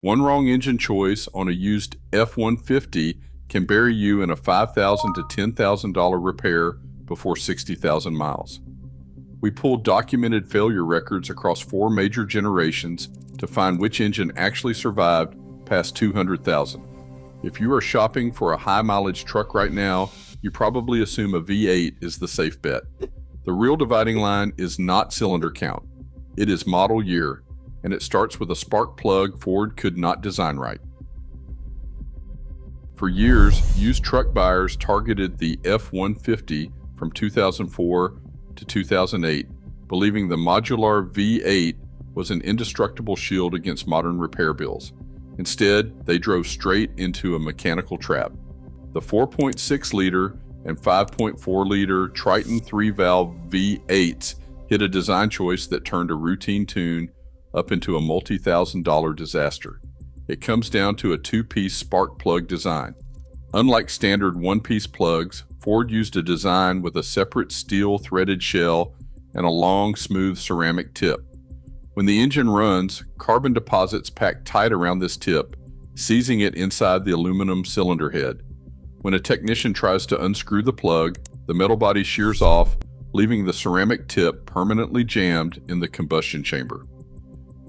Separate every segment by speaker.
Speaker 1: One wrong engine choice on a used F-150 can bury you in a $5,000 to $10,000 repair before 60,000 miles. We pulled documented failure records across 4 major generations to find which engine actually survived past 200,000. If you are shopping for a high-mileage truck right now, you probably assume a V8 is the safe bet. The real dividing line is not cylinder count. It is model year, and it starts with a spark plug Ford could not design right. For years, used truck buyers targeted the F-150 from 2004 to 2008, believing the modular V8 was an indestructible shield against modern repair bills. Instead, they drove straight into a mechanical trap. The 4.6-liter and 5.4-liter Triton 3-valve V8s hit a design choice that turned a routine tune up into a multi-thousand-dollar disaster. It comes down to a 2-piece spark plug design. Unlike standard 1-piece plugs, Ford used a design with a separate steel threaded shell and a long, smooth ceramic tip. When the engine runs, carbon deposits pack tight around this tip, seizing it inside the aluminum cylinder head. When a technician tries to unscrew the plug, the metal body shears off, leaving the ceramic tip permanently jammed in the combustion chamber.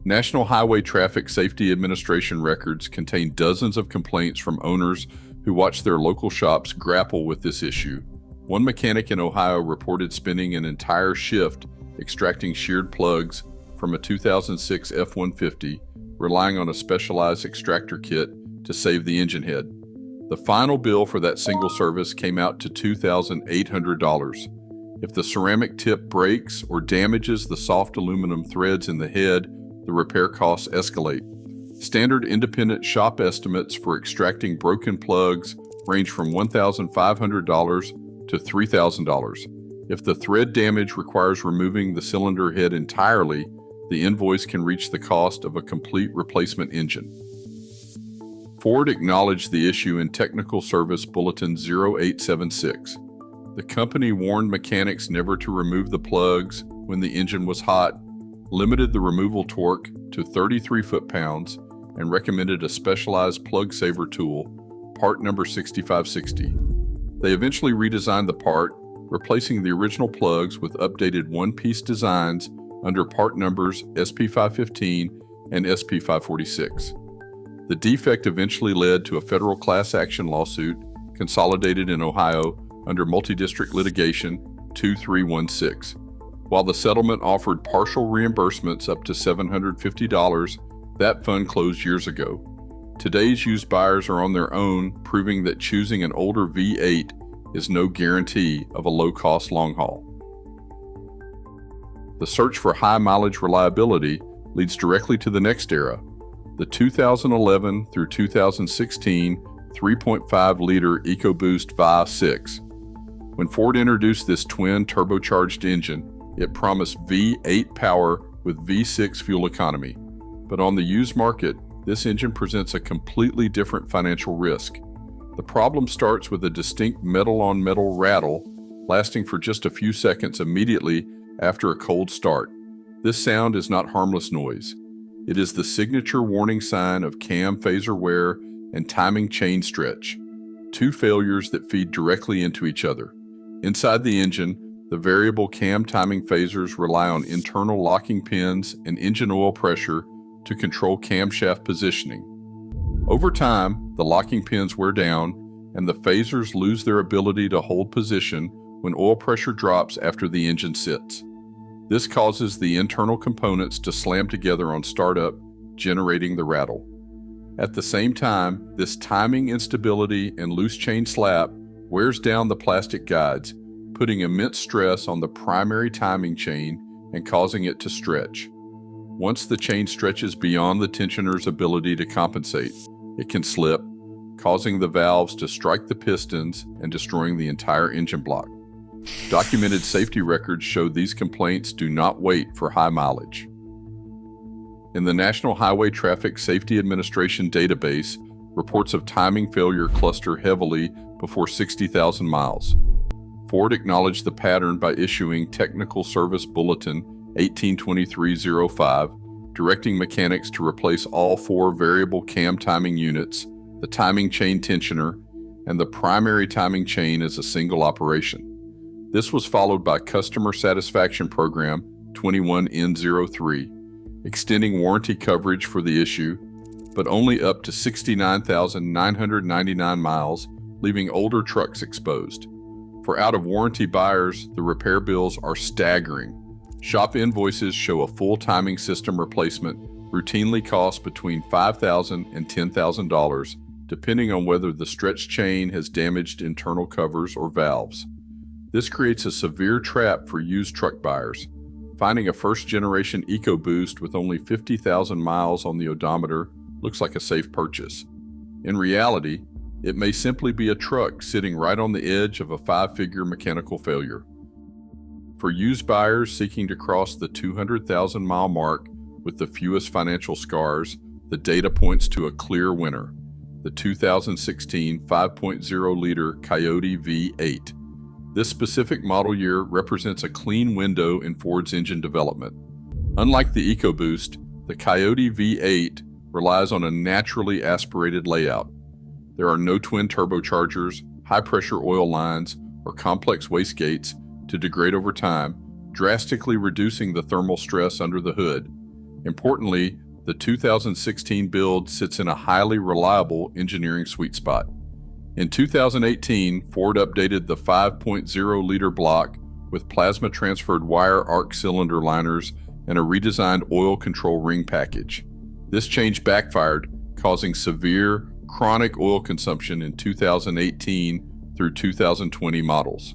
Speaker 1: National Highway Traffic Safety Administration records contain dozens of complaints from owners who watch their local shops grapple with this issue. One mechanic in Ohio reported spending an entire shift extracting sheared plugs from a 2006 F-150, relying on a specialized extractor kit to save the engine head. The final bill for that single service came out to $2,800. If the ceramic tip breaks or damages the soft aluminum threads in the head, the repair costs escalate. Standard independent shop estimates for extracting broken plugs range from $1,500 to $3,000. If the thread damage requires removing the cylinder head entirely, the invoice can reach the cost of a complete replacement engine. Ford acknowledged the issue in Technical Service Bulletin 0876. The company warned mechanics never to remove the plugs when the engine was hot, limited the removal torque to 33 foot-pounds, and recommended a specialized plug saver tool, part number 6560. They eventually redesigned the part, replacing the original plugs with updated one-piece designs under part numbers SP515 and SP546. The defect eventually led to a federal class action lawsuit consolidated in Ohio under multi-district litigation 2316. While the settlement offered partial reimbursements up to $750, that fund closed years ago. Today's used buyers are on their own, proving that choosing an older V8 is no guarantee of a low-cost long haul. The search for high-mileage reliability leads directly to the next era, the 2011 through 2016 3.5-liter EcoBoost V6. When Ford introduced this twin turbocharged engine, it promised V8 power with V6 fuel economy. But on the used market, this engine presents a completely different financial risk. The problem starts with a distinct metal-on-metal rattle lasting for just a few seconds immediately after a cold start. This sound is not harmless noise. It is the signature warning sign of cam phaser wear and timing chain stretch, 2 failures that feed directly into each other. Inside the engine, the variable cam timing phasers rely on internal locking pins and engine oil pressure to control camshaft positioning. Over time, the locking pins wear down, and the phasers lose their ability to hold position when oil pressure drops after the engine sits. This causes the internal components to slam together on startup, generating the rattle. At the same time, this timing instability and loose chain slap wears down the plastic guides, putting immense stress on the primary timing chain and causing it to stretch. Once the chain stretches beyond the tensioner's ability to compensate, it can slip, causing the valves to strike the pistons and destroying the entire engine block. Documented safety records show these complaints do not wait for high mileage. In the National Highway Traffic Safety Administration database, reports of timing failure cluster heavily before 60,000 miles. Ford acknowledged the pattern by issuing Technical Service Bulletin 182305, directing mechanics to replace all 4 variable cam timing units, the timing chain tensioner, and the primary timing chain as a single operation. This was followed by Customer Satisfaction Program 21N03, extending warranty coverage for the issue, but only up to 69,999 miles, leaving older trucks exposed. For out-of-warranty buyers, the repair bills are staggering. Shop invoices show a full timing system replacement routinely costs between $5,000 and $10,000, depending on whether the stretch chain has damaged internal covers or valves. This creates a severe trap for used truck buyers. Finding a first-generation EcoBoost with only 50,000 miles on the odometer looks like a safe purchase. In reality, it may simply be a truck sitting right on the edge of a 5-figure mechanical failure. For used buyers seeking to cross the 200,000-mile mark with the fewest financial scars, the data points to a clear winner: the 2016 5.0-liter Coyote V8. This specific model year represents a clean window in Ford's engine development. Unlike the EcoBoost, the Coyote V8 relies on a naturally aspirated layout. There are no twin turbochargers, high-pressure oil lines, or complex wastegates to degrade over time, drastically reducing the thermal stress under the hood. Importantly, the 2016 build sits in a highly reliable engineering sweet spot. In 2018, Ford updated the 5.0-liter block with plasma-transferred wire arc cylinder liners and a redesigned oil control ring package. This change backfired, causing severe, chronic oil consumption in 2018 through 2020 models.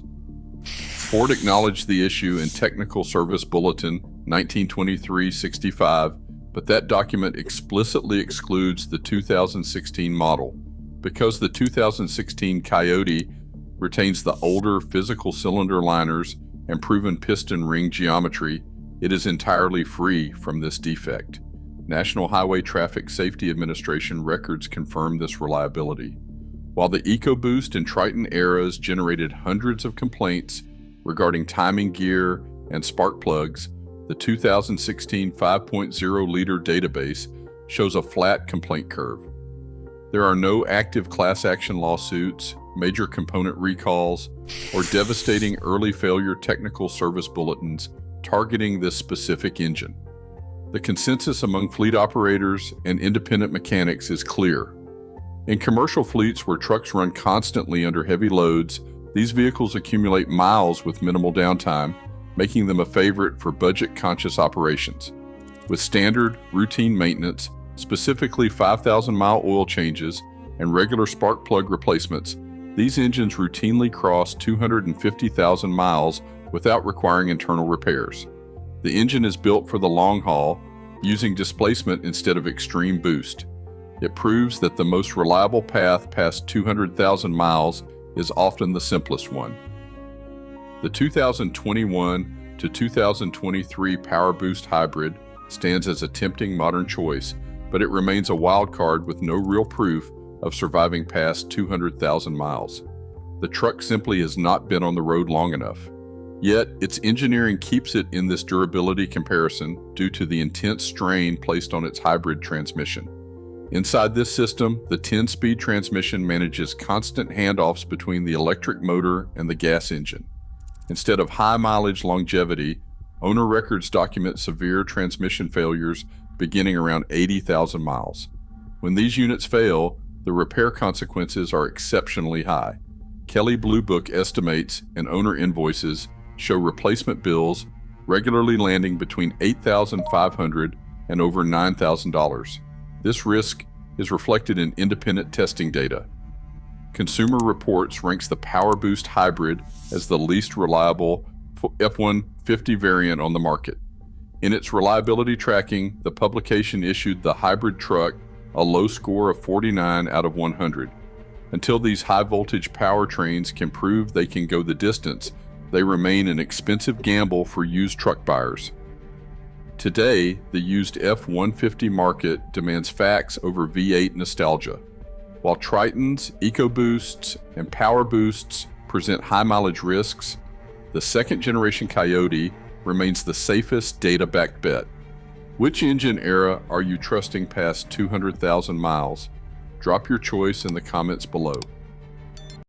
Speaker 1: Ford acknowledged the issue in Technical Service Bulletin 1923-65, but that document explicitly excludes the 2016 model. Because the 2016 Coyote retains the older physical cylinder liners and proven piston ring geometry, it is entirely free from this defect. National Highway Traffic Safety Administration records confirm this reliability. While the EcoBoost and Triton eras generated hundreds of complaints regarding timing gear and spark plugs, the 2016 5.0-liter database shows a flat complaint curve. There are no active class action lawsuits, major component recalls, or devastating early failure technical service bulletins targeting this specific engine. The consensus among fleet operators and independent mechanics is clear. In commercial fleets where trucks run constantly under heavy loads, these vehicles accumulate miles with minimal downtime, making them a favorite for budget-conscious operations. With standard, routine maintenance, specifically 5,000-mile oil changes and regular spark plug replacements, these engines routinely cross 250,000 miles without requiring internal repairs. The engine is built for the long haul, using displacement instead of extreme boost. It proves that the most reliable path past 200,000 miles is often the simplest one. The 2021 to 2023 PowerBoost Hybrid stands as a tempting modern choice, but it remains a wild card with no real proof of surviving past 200,000 miles. The truck simply has not been on the road long enough. Yet, its engineering keeps it in this durability comparison due to the intense strain placed on its hybrid transmission. Inside this system, the 10-speed transmission manages constant handoffs between the electric motor and the gas engine. Instead of high-mileage longevity, owner records document severe transmission failures beginning around 80,000 miles. When these units fail, the repair consequences are exceptionally high. Kelley Blue Book estimates and owner invoices show replacement bills regularly landing between $8,500 and over $9,000. This risk is reflected in independent testing data. Consumer Reports ranks the PowerBoost Hybrid as the least reliable F-150 variant on the market. In its reliability tracking, the publication issued the hybrid truck a low score of 49 out of 100. Until these high-voltage powertrains can prove they can go the distance, they remain an expensive gamble for used truck buyers. Today, the used F-150 market demands facts over V8 nostalgia. While Tritons, EcoBoosts, and PowerBoosts present high-mileage risks, the second-generation Coyote remains the safest data-backed bet. Which engine era are you trusting past 200,000 miles? Drop your choice in the comments below.